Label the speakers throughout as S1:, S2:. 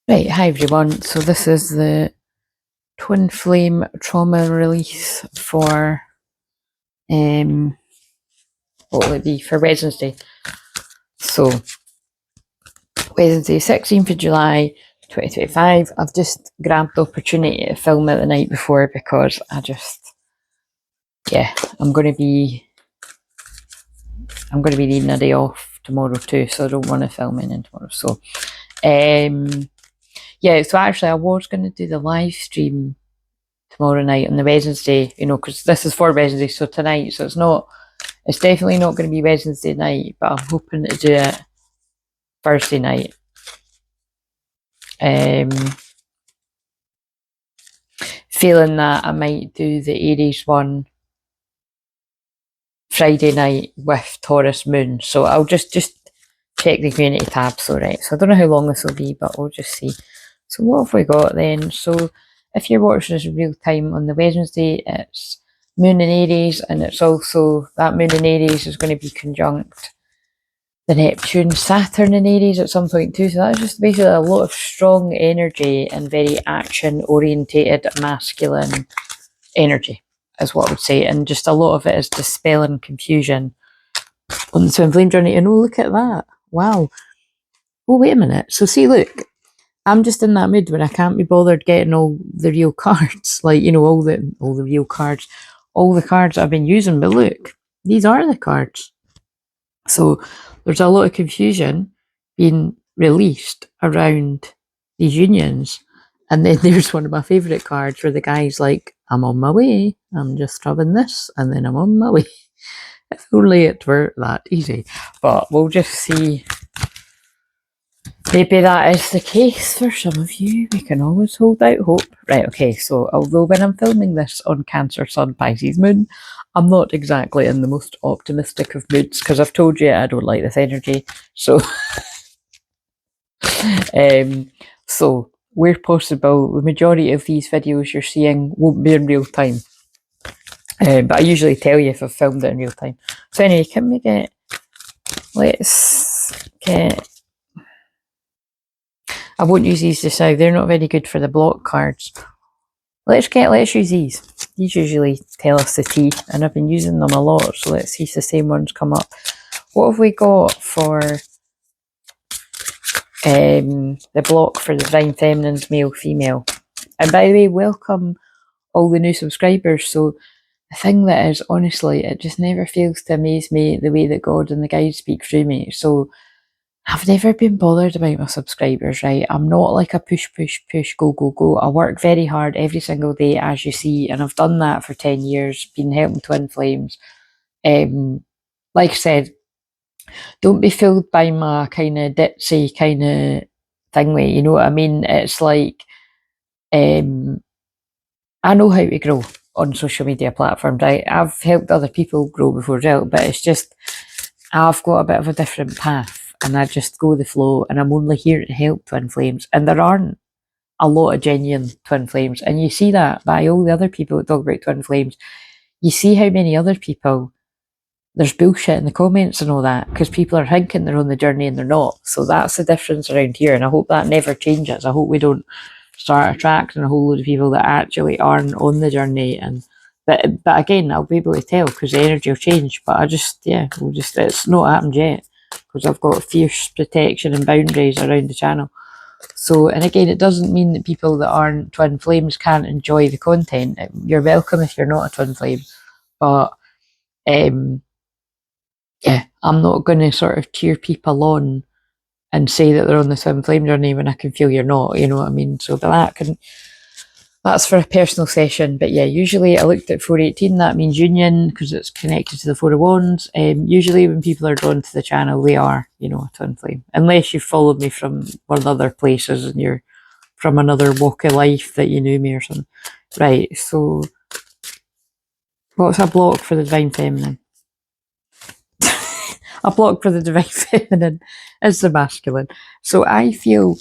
S1: Right, hi everyone. So this is the Twinflame trauma release for what will it be for Wednesday? So Wednesday, 16th of July 2025. I've just grabbed the opportunity to film it the night before because I'm gonna be needing a day off tomorrow too, so I don't want to film in tomorrow. So so actually I was gonna do the live stream tomorrow night on the Wednesday, because this is for Wednesday, so tonight, so it's definitely not going to be Wednesday night, but I'm hoping to do it Thursday night. Feeling that I might do the Aries one Friday night with Taurus Moon, so I'll just check the community tab. So right, so I don't know how long this will be, but we'll just see. So what have we got then? So if you're watching this in real time on the Wednesday, it's Moon in Aries, and it's also that Moon in Aries is going to be conjunct the Neptune Saturn in Aries at some point too. So that's just basically a lot of strong energy and very action orientated masculine energy is what I would say. And just a lot of it is dispelling confusion on the twin flame journey. And oh, look at that. Wow. Oh, wait a minute. So see, look, I'm just in that mood when I can't be bothered getting all the real cards. Like, all the real cards, all the cards I've been using. But look, these are the cards. So there's a lot of confusion being released around these unions. And then there's one of my favourite cards where the guy's like, I'm on my way. I'm just rubbing this and then I'm on my way. If only it were that easy. But we'll just see. Maybe that is the case for some of you. We can always hold out hope. Right, okay, so although when I'm filming this on Cancer, Sun, Pisces, Moon, I'm not exactly in the most optimistic of moods because I've told you I don't like this energy. So, so where possible, the majority of these videos you're seeing won't be in real time. But I usually tell you if I've filmed it in real time. So anyway, let's get, I won't use these just now, they're not very good for the block cards. Let's use these. These usually tell us the tea, and I've been using them a lot, so let's see if the same ones come up. What have we got for the block for the Divine Feminine's male, female? And by the way, welcome all the new subscribers. So the thing that is, honestly, it just never fails to amaze me the way that God and the guides speak through me. So I've never been bothered about my subscribers, right? I'm not like a push, go, go, go. I work very hard every single day, as you see, and I've done that for 10 years, been helping twin flames. Like I said, don't be fooled by my kind of ditzy kind of thingy, you know what I mean? It's like, I know how to grow on social media platforms, right? I've helped other people grow before as well, but it's just, I've got a bit of a different path. And I just go with the flow, and I'm only here to help twin flames. And there aren't a lot of genuine twin flames. And you see that by all the other people that talk about twin flames. You see how many other people, there's bullshit in the comments and all that, because people are thinking they're on the journey and they're not. So that's the difference around here. And I hope that never changes. I hope we don't start attracting a whole load of people that actually aren't on the journey. But again, I'll be able to tell because the energy will change. But it's not happened yet, because I've got fierce protection and boundaries around the channel. So, and again, it doesn't mean that people that aren't twin flames can't enjoy the content. You're welcome if you're not a twin flame. But I'm not going to sort of cheer people on and say that they're on the twin flame journey when I can feel you're not, you know what I mean? So that's for a personal session. But yeah, usually I looked at 418, that means union because it's connected to the Four of Wands. Usually when people are drawn to the channel, they are, a twin flame. Unless you followed me from one of the other places and you're from another walk of life that you knew me or something. Right, so what's a block for the Divine Feminine? A block for the Divine Feminine is the masculine. So I feel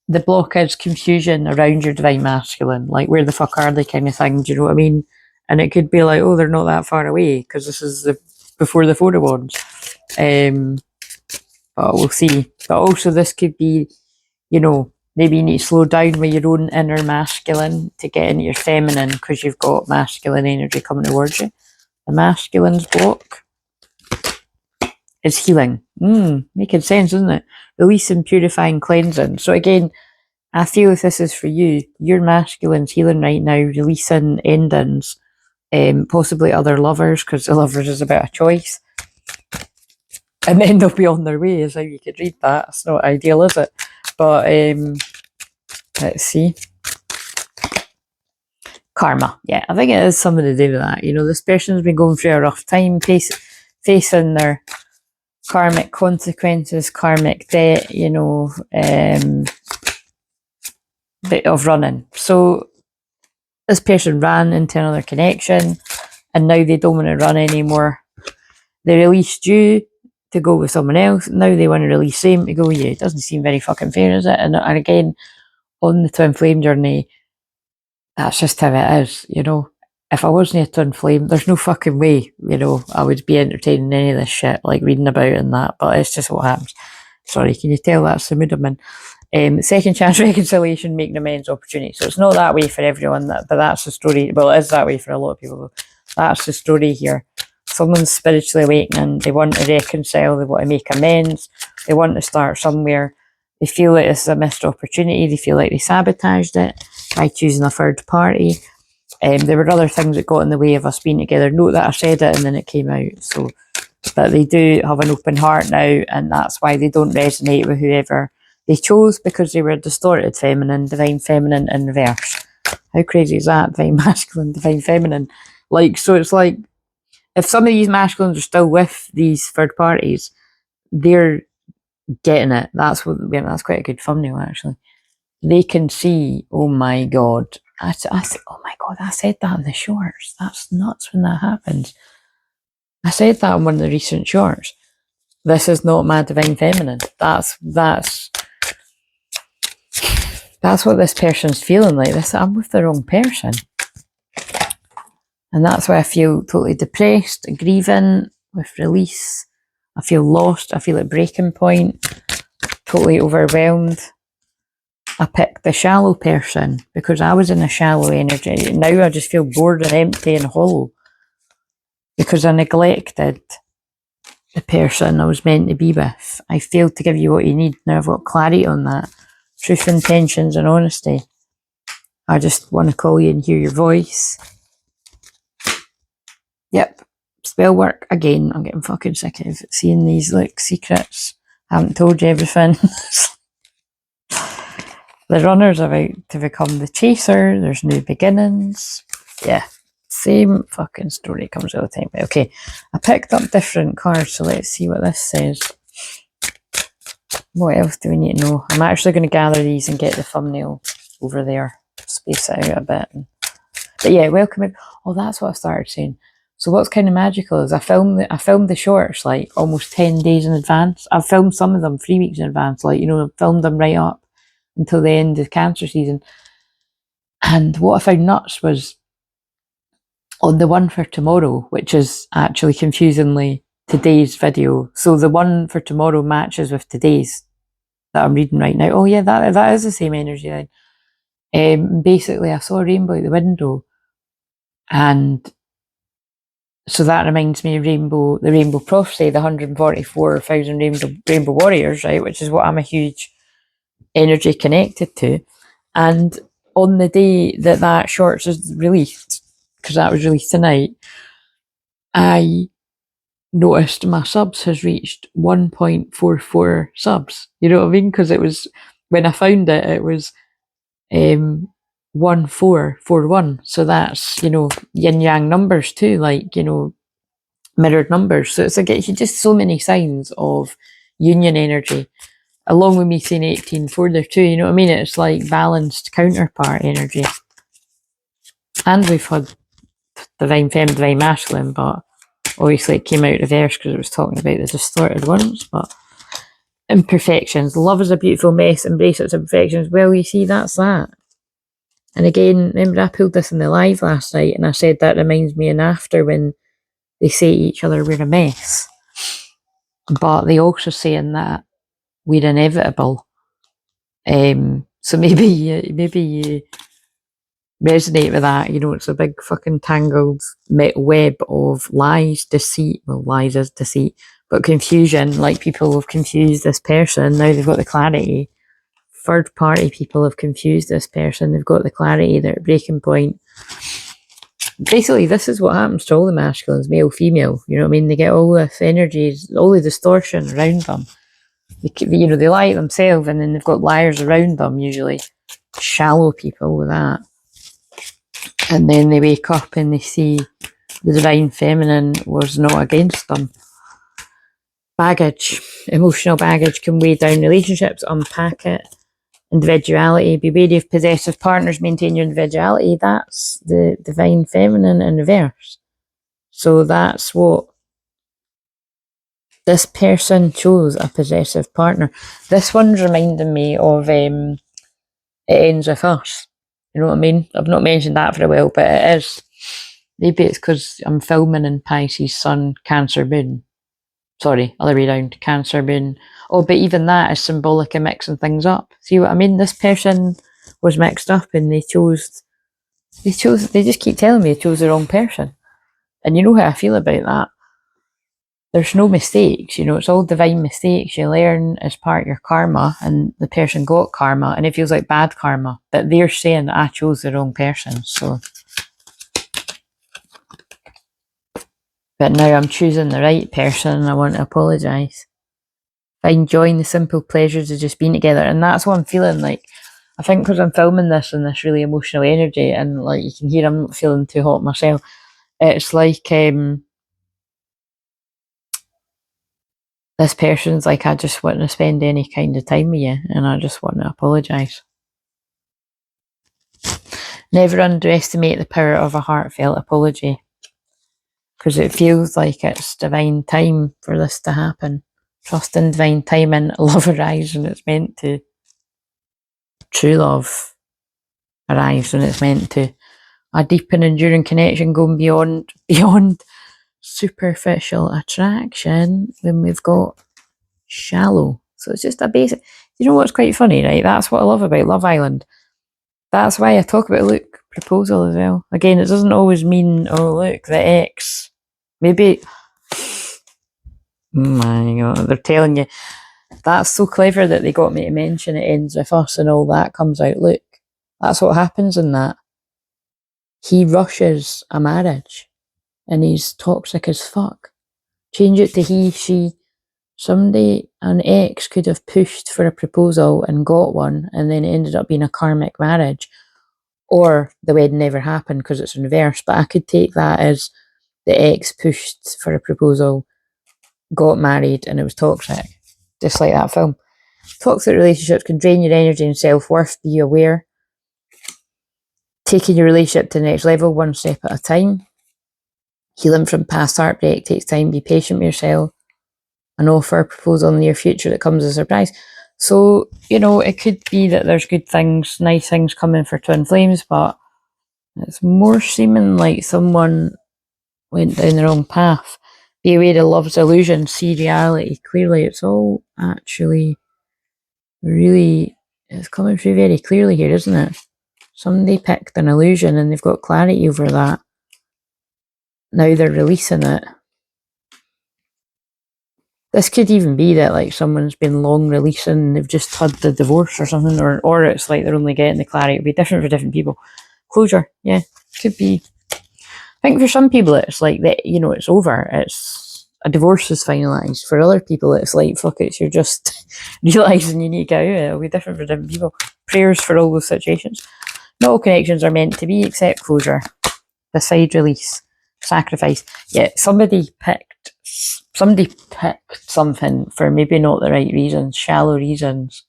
S1: the block is confusion around your divine masculine, like where the fuck are they kind of thing, do you know what I mean? And it could be like, oh, they're not that far away because this is before the Four of Wands. But we'll see. But also this could be, maybe you need to slow down with your own inner masculine to get into your feminine because you've got masculine energy coming towards you. The masculine's block is healing. Making sense, isn't it? Releasing, purifying, cleansing. So again, I feel if this is for you, your masculine's healing right now, releasing endings, possibly other lovers, because the lovers is about a choice. And then they'll be on their way, is how you could read that. It's not ideal, is it? But let's see. Karma. Yeah, I think it is something to do with that. You know, this person's been going through a rough time, facing their karmic consequences, karmic debt, you know, bit of running. So this person ran into another connection and now they don't want to run anymore. They released you to go with someone else. Now they want to release them to go with you. It doesn't seem very fucking fair, is it? And again, on the twin flame journey, that's just how it is, you know. If I wasn't a twin flame, there's no fucking way, you know, I would be entertaining any of this shit, like reading about and that, but it's just what happens. Sorry, can you tell that's the mood I'm in? Second chance reconciliation, making amends opportunity. So it's not that way for everyone, but that's the story. Well, it is that way for a lot of people. That's the story here. Someone's spiritually awakening, they want to reconcile, they want to make amends, they want to start somewhere. They feel like this is a missed opportunity, they feel like they sabotaged it by choosing a third party. There were other things that got in the way of us being together. Note that I said it and then it came out. So, but they do have an open heart now, and that's why they don't resonate with whoever they chose, because they were distorted feminine, divine feminine in reverse. How crazy is that? Divine masculine, divine feminine. Like, so it's like, if some of these masculines are still with these third parties, they're getting it. That's quite a good thumbnail, actually. They can see, oh my God. Oh my God, I said that in the shorts. That's nuts when that happens. I said that in one of the recent shorts. This is not my divine feminine. That's what this person's feeling like. I'm with the wrong person. And that's why I feel totally depressed, grieving, with release. I feel lost. I feel at breaking point, totally overwhelmed. I picked the shallow person because I was in a shallow energy. Now I just feel bored and empty and hollow because I neglected the person I was meant to be with. I failed to give you what you need. Now I've got clarity on that. Truth, intentions, and honesty. I just want to call you and hear your voice. Yep. Spell work. Again, I'm getting fucking sick of seeing these like secrets. I haven't told you everything. The runner's about to become the chaser. There's new beginnings. Yeah. Same fucking story comes all the time. Okay. I picked up different cards, so let's see what this says. What else do we need to know? I'm actually going to gather these and get the thumbnail over there. Space it out a bit. But yeah, welcome. Oh, that's what I started saying. So what's kind of magical is I filmed the shorts like almost 10 days in advance. I've filmed some of them 3 weeks in advance. Like, you know, I filmed them right up until the end of cancer season. And what I found nuts was on the one for tomorrow, which is actually confusingly today's video. So the one for tomorrow matches with today's that I'm reading right now. Oh yeah, that is the same energy then. Basically, I saw a rainbow out the window, and so that reminds me of the Rainbow Prophecy, the 144,000 Rainbow Warriors, right? Which is what I'm a huge energy connected to. And on the day that shorts is released, because that was released tonight, I noticed my subs has reached 1.44 subs. You know what I mean? Because it was, when I found it was 1441. So that's, you know, yin yang numbers too, like, you know, mirrored numbers. So it's like just so many signs of union energy, along with me saying 18.4 there too. You know what I mean? It's like balanced counterpart energy. And we've had divine feminine, divine masculine, but obviously it came out reverse because it was talking about the distorted ones. But imperfections. Love is a beautiful mess. Embrace its imperfections. Well, you see, that's that. And again, remember I pulled this in the live last night and I said that reminds me in after when they say to each other we're a mess. But they also saying that we're inevitable. So maybe you resonate with that. You know, it's a big fucking tangled web of lies, deceit. Well, lies is deceit, but confusion. Like, people have confused this person. Now they've got the clarity. Third party people have confused this person. They've got the clarity. They're at breaking point. Basically, this is what happens to all the masculines, male, female. You know what I mean? They get all this energy, all the distortion around them. They lie to themselves, and then they've got liars around them, usually shallow people with that. And then they wake up and they see the divine feminine was not against them. Baggage, emotional baggage can weigh down relationships. Unpack it. Individuality, be wary of possessive partners, maintain your individuality. That's the divine feminine in reverse. So that's what this person chose, a possessive partner. This one's reminding me of It Ends With Us. You know what I mean? I've not mentioned that for a while, but it is. Maybe it's because I'm filming in Pisces Sun, Cancer Moon. Sorry, other way around, Cancer Moon. Oh, but even that is symbolic of mixing things up. See what I mean? This person was mixed up and they just keep telling me they chose the wrong person. And you know how I feel about that. There's no mistakes, you know, it's all divine mistakes. You learn as part of your karma, and the person got karma, and it feels like bad karma. But they're saying that I chose the wrong person, so. But now I'm choosing the right person, and I want to apologise. I enjoying the simple pleasures of just being together, and that's what I'm feeling like. I think because I'm filming this in this really emotional energy, and like you can hear I'm not feeling too hot myself. It's like this person's like, I just want to spend any kind of time with you, and I just want to apologise. Never underestimate the power of a heartfelt apology, because it feels like it's divine time for this to happen. Trust in divine time, and love arrives when it's meant to. True love arrives when it's meant to. A deep and enduring connection going beyond superficial attraction when we've got shallow. So it's just a basic. You know what's quite funny, right? That's what I love about Love Island. That's why I talk about, look, proposal as well. Again, it doesn't always mean, oh, look, the ex. Maybe, my God, they're telling you. That's so clever that they got me to mention It Ends With Us and all that comes out. Look, that's what happens in that. He rushes a marriage and he's toxic as fuck. Change it to he, she. Somebody, an ex, could have pushed for a proposal and got one, and then it ended up being a karmic marriage. Or the wedding never happened because it's in reverse. But I could take that as the ex pushed for a proposal, got married, and it was toxic. Just like that film. Toxic relationships can drain your energy and self-worth. Be aware. Taking your relationship to the next level, one step at a time. Healing from past heartbreak takes time. Be patient with yourself. An offer, proposal in the near future that comes as a surprise. So, you know, it could be that there's good things, nice things coming for Twin Flames, but it's more seeming like someone went down the wrong path. Be aware of love's illusion, see reality clearly. It's all actually really, it's coming through very clearly here, isn't it? Somebody picked an illusion and they've got clarity over that. Now they're releasing it. This could even be that like someone's been long releasing and they've just had the divorce or something, or it's like they're only getting the clarity. It'll be different for different people. Closure, yeah, could be. I think for some people it's like that, you know, it's over. It's a divorce is finalised. For other people it's like, fuck it, you're just realising you need to get out of it. It'll be different for different people. Prayers for all those situations. Not all connections are meant to be except closure. Decide, release, sacrifice. Yeah, somebody picked something for maybe not the right reasons, shallow reasons.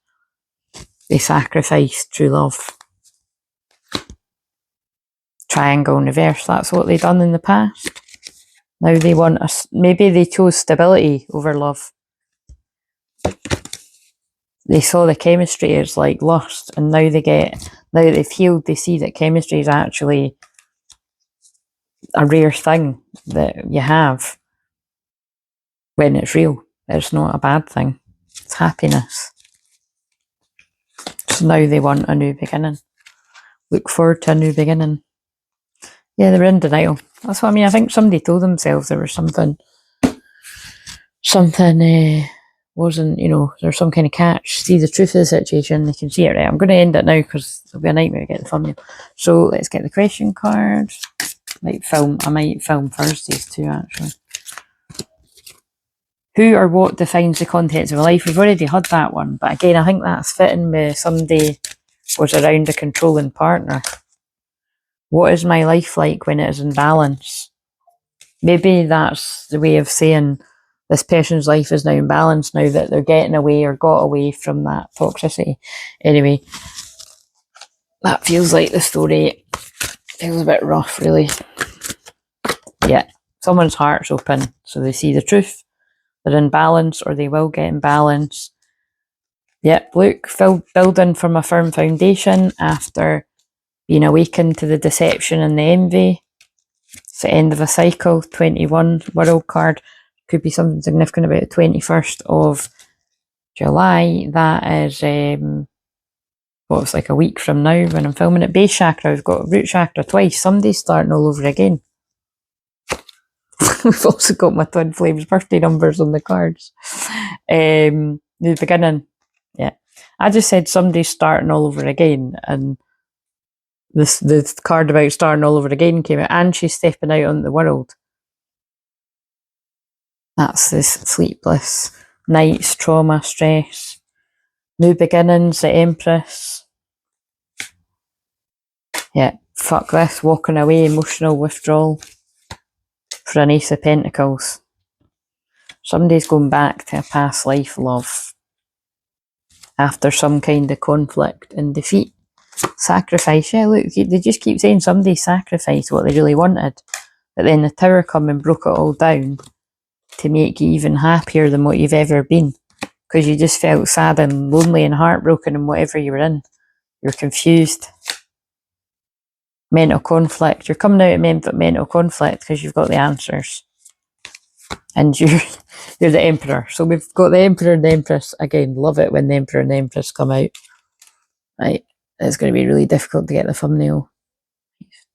S1: They sacrificed true love. Triangle in reverse, that's what they done in the past. Now they want us. Maybe they chose stability over love. They saw the chemistry as like lust, and now that they've healed, they see that chemistry is actually a rare thing that you have when it's real. It's not a bad thing. It's happiness. So now they want a new beginning. Look forward to a new beginning. Yeah, they were in denial. That's what I mean. I think somebody told themselves there was something wasn't, there's some kind of catch. See the truth of the situation. They can see it, right? I'm going to end it now because it'll be a nightmare to get the thumbnail. So let's get the question card. I might film Thursdays too, actually. Who or what defines the contents of a life? We've already had that one, but again, I think that's fitting with somebody was around a controlling partner. What is my life like when it is in balance? Maybe that's the way of saying this person's life is now in balance now that they're getting away or got away from that toxicity. Anyway, that feels like the story. Feels a bit rough, really. Yeah, someone's heart's open, so they see the truth. They're in balance, or they will get in balance. Yep, look, building from a firm foundation after being awakened to the deception and the envy. It's the end of a cycle. 21 world card. Could be something significant about the 21st of July. That is, it's like a week from now when I'm filming it. Base chakra, we've got root chakra twice. Somebody's starting all over again. We've also got my twin flames birthday numbers on the cards. The beginning. Yeah. I just said somebody's starting all over again, and the card about starting all over again came out, and she's stepping out on the world. That's this sleepless nights, trauma, stress, new beginnings, the Empress. Yeah, fuck this, walking away, emotional withdrawal for an Ace of Pentacles. Somebody's going back to a past life love after some kind of conflict and defeat. Sacrifice, yeah, look, they just keep saying somebody sacrificed what they really wanted, but then the Tower come and broke it all down to make you even happier than what you've ever been, because you just felt sad and lonely and heartbroken in whatever you were in. You're confused. Mental conflict. You're coming out of mental conflict because you've got the answers. And you're the Emperor. So we've got the Emperor and the Empress. Again, love it when the Emperor and the Empress come out. Right. It's going to be really difficult to get the thumbnail.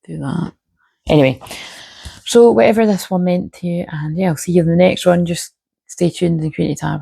S1: Do that. Anyway. So whatever this one meant to you. And yeah, I'll see you in the next one. Just stay tuned in the community tab.